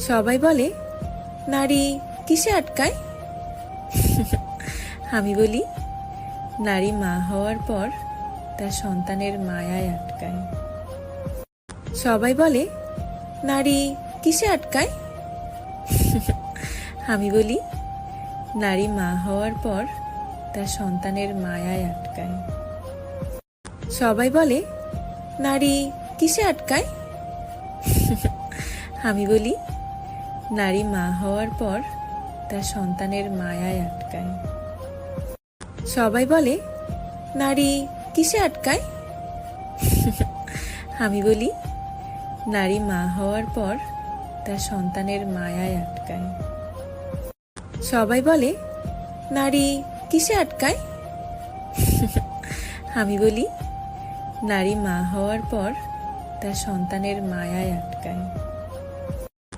সবাই বলে নারী কিসে আটকায়? আমি বলি নারী মা হওয়ার পর তার সন্তানের মায়ায় আটকায়। সবাই বলে নারী কিসে আটকায়? আমি বলি নারী মা হওয়ার পর তার সন্তানের মায়ায় আটকায়। সবাই বলে নারী কিসে আটকায়? আমি বলি নারী মা হওয়ার পর তার সন্তানের মায়ায় আটকায়। সবাই বলে নারী কিসে আটকায়? আমি বলি নারী মা হওয়ার পর তার সন্তানের মায়ায় আটকায়। সবাই বলে নারী কিসে আটকায়? আমি বলি নারী মা হওয়ার পর তার সন্তানের মায়ায় আটকায়।